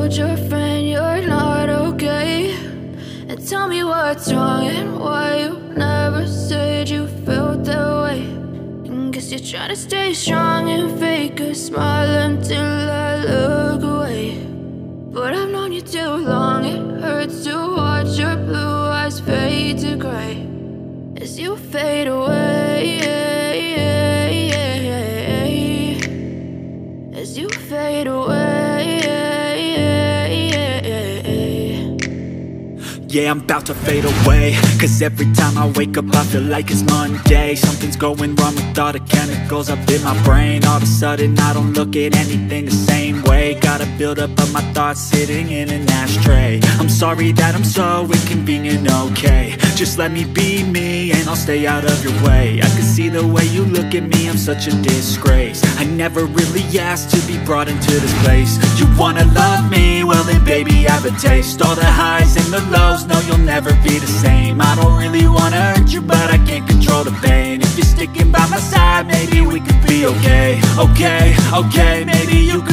told your friend you're not okay? And tell me what's wrong and why you never said you felt that way. And guess you're trying to stay strong and fake a smile until I look away. But I've known you too long, it hurts to watch your blue eyes fade to gray as you fade away, as you fade away. Yeah, I'm about to fade away, cause every time I wake up I feel like it's Monday. Something's going wrong with all the chemicals up in my brain. All of a sudden I don't look at anything the same way. Got a buildup of my thoughts sitting in an ashtray. I'm sorry that I'm so inconvenient, okay? Just let me be me and I'll stay out of your way. I can see the way you look at me, I'm such a disgrace. I never really asked to be brought into this place. You wanna love me? Well then baby have a taste. All the highs and the lows, no you'll never be the same. I don't really wanna hurt you but I can't control the pain. If you're sticking by my side maybe we could be okay. Okay, maybe you could